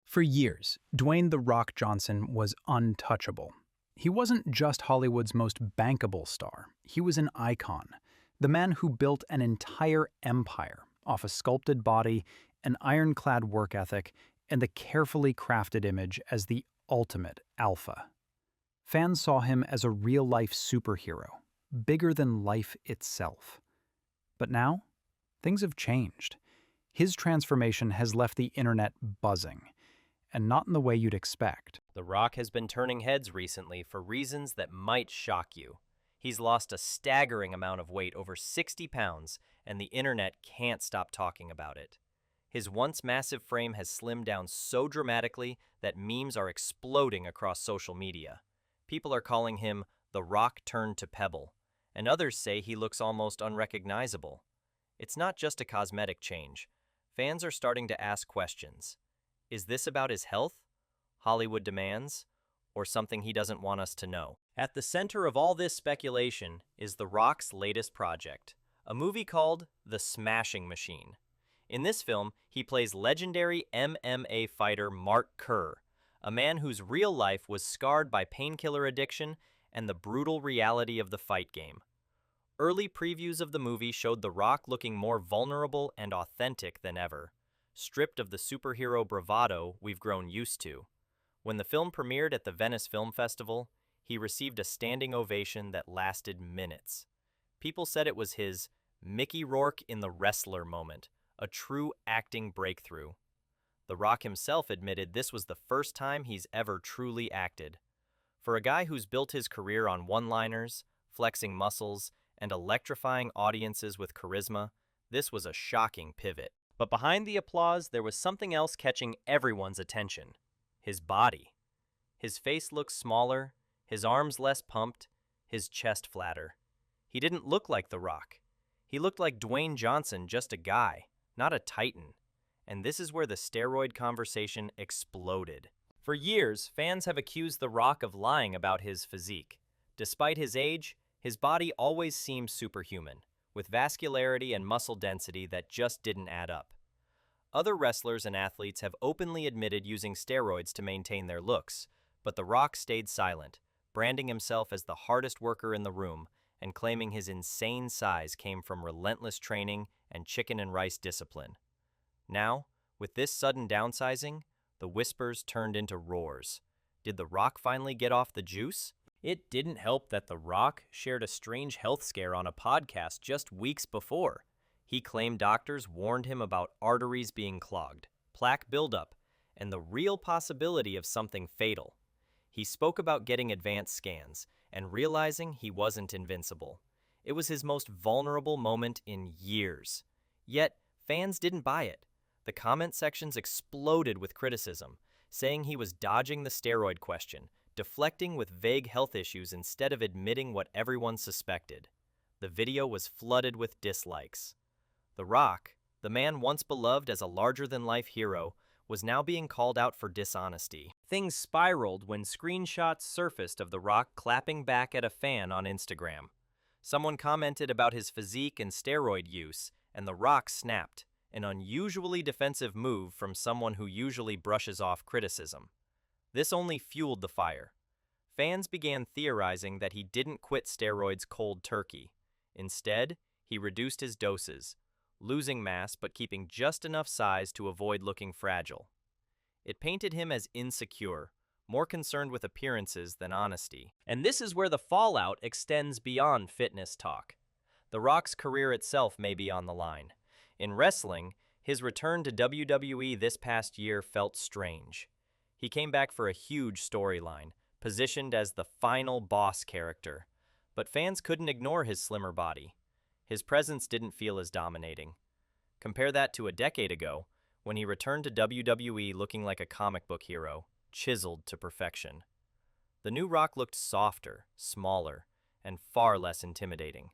For years, Dwayne "The Rock" Johnson was untouchable. He wasn't just Hollywood's most bankable star, he was an icon. The man who built an entire empire off a sculpted body, an ironclad work ethic, and the carefully crafted image as the ultimate alpha. Fans saw him as a real-life superhero, bigger than life itself. But now, things have changed. His transformation has left the internet buzzing, and not in the way you'd expect. The Rock has been turning heads recently for reasons that might shock you. He's lost a staggering amount of weight, over 60 pounds, and the internet can't stop talking about it. His once massive frame has slimmed down so dramatically that memes are exploding across social media. People are calling him the Rock turned to Pebble, and others say he looks almost unrecognizable. It's not just a cosmetic change. Fans are starting to ask questions. Is this about his health, Hollywood demands, or something he doesn't want us to know? At the center of all this speculation is The Rock's latest project, a movie called The Smashing Machine. In this film, he plays legendary MMA fighter Mark Kerr, a man whose real life was scarred by painkiller addiction and the brutal reality of the fight game. Early previews of the movie showed The Rock looking more vulnerable and authentic than ever, stripped of the superhero bravado we've grown used to. When the film premiered at the Venice Film Festival, he received a standing ovation that lasted minutes. People said it was his Mickey Rourke in the wrestler moment, a true acting breakthrough. The Rock himself admitted this was the first time he's ever truly acted. For a guy who's built his career on one-liners, flexing muscles, and electrifying audiences with charisma, this was a shocking pivot. But behind the applause, there was something else catching everyone's attention: his body. His face looked smaller, his arms less pumped, his chest flatter. He didn't look like The Rock. He looked like Dwayne Johnson, just a guy, not a titan. And this is where the steroid conversation exploded. For years, fans have accused The Rock of lying about his physique. Despite his age, his body always seemed superhuman, with vascularity and muscle density that just didn't add up. Other wrestlers and athletes have openly admitted using steroids to maintain their looks, but The Rock stayed silent, branding himself as the hardest worker in the room and claiming his insane size came from relentless training and chicken and rice discipline. Now, with this sudden downsizing, the whispers turned into roars. Did The Rock finally get off the juice? It didn't help that The Rock shared a strange health scare on a podcast just weeks before. He claimed doctors warned him about arteries being clogged, plaque buildup, and the real possibility of something fatal. He spoke about getting advanced scans and realizing he wasn't invincible. It was his most vulnerable moment in years. Yet, fans didn't buy it. The comment sections exploded with criticism, saying he was dodging the steroid question, deflecting with vague health issues instead of admitting what everyone suspected. The video was flooded with dislikes. The Rock, the man once beloved as a larger-than-life hero, was now being called out for dishonesty. Things spiraled when screenshots surfaced of The Rock clapping back at a fan on Instagram. Someone commented about his physique and steroid use, and The Rock snapped, an unusually defensive move from someone who usually brushes off criticism. This only fueled the fire. Fans began theorizing that he didn't quit steroids cold turkey. Instead, he reduced his doses, losing mass but keeping just enough size to avoid looking fragile. It painted him as insecure, more concerned with appearances than honesty. And this is where the fallout extends beyond fitness talk. The Rock's career itself may be on the line. In wrestling, his return to WWE this past year felt strange. He came back for a huge storyline, positioned as the final boss character. But fans couldn't ignore his slimmer body. His presence didn't feel as dominating. Compare that to a decade ago, when he returned to WWE looking like a comic book hero, chiseled to perfection. The new Rock looked softer, smaller, and far less intimidating.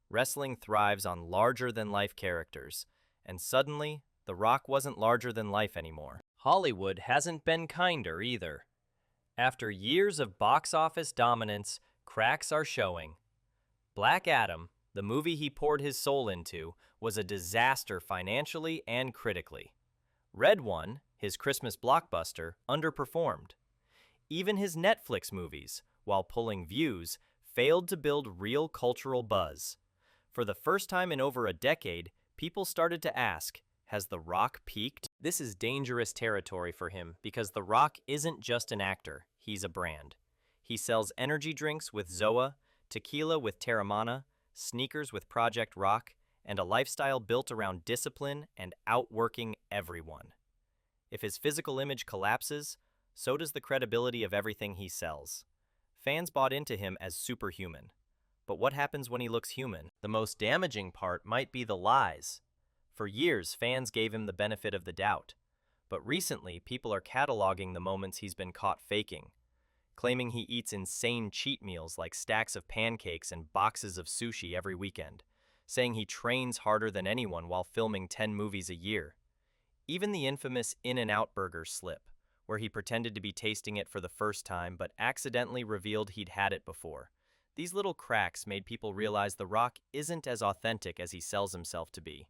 Wrestling thrives on larger-than-life characters, and suddenly, The Rock wasn't larger than life anymore. Hollywood hasn't been kinder either. After years of box office dominance, cracks are showing. Black Adam, the movie he poured his soul into, was a disaster financially and critically. Red One, His Christmas blockbuster underperformed. Even his Netflix movies, while pulling views, failed to build real cultural buzz. For the first time in over a decade, people started to ask, has The Rock peaked? This is dangerous territory for him because The Rock isn't just an actor, he's a brand. He sells energy drinks with Zoa, tequila with Terramana, sneakers with Project Rock, and a lifestyle built around discipline and outworking everyone. If his physical image collapses, so does the credibility of everything he sells. Fans bought into him as superhuman. But what happens when he looks human? The most damaging part might be the lies. For years, fans gave him the benefit of the doubt. But recently, people are cataloging the moments he's been caught faking, claiming he eats insane cheat meals like stacks of pancakes and boxes of sushi every weekend, saying he trains harder than anyone while filming 10 movies a year. Even the infamous In-N-Out burger slip, where he pretended to be tasting it for the first time but accidentally revealed he'd had it before. These little cracks made people realize The Rock isn't as authentic as he sells himself to be.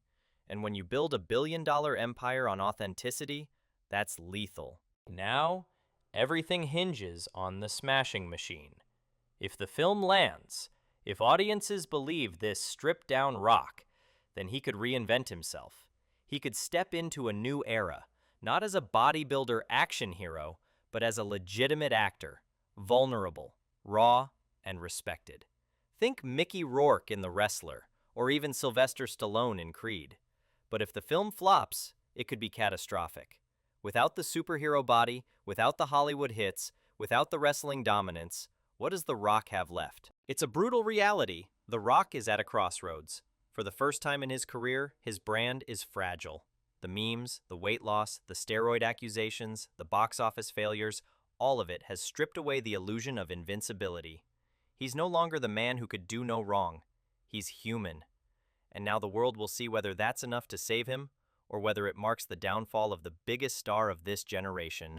And when you build a billion-dollar empire on authenticity, that's lethal. Now, everything hinges on the smashing machine. If the film lands, if audiences believe this stripped-down Rock, then he could reinvent himself. He could step into a new era, not as a bodybuilder action hero, but as a legitimate actor, vulnerable, raw, and respected. Think Mickey Rourke in The Wrestler, or even Sylvester Stallone in Creed. But if the film flops, it could be catastrophic. Without the superhero body, without the Hollywood hits, without the wrestling dominance, what does The Rock have left? It's a brutal reality. The Rock is at a crossroads. For the first time in his career, his brand is fragile. The memes, the weight loss, the steroid accusations, the box office failures, all of it has stripped away the illusion of invincibility. He's no longer the man who could do no wrong. He's human. And now the world will see whether that's enough to save him, or whether it marks the downfall of the biggest star of this generation.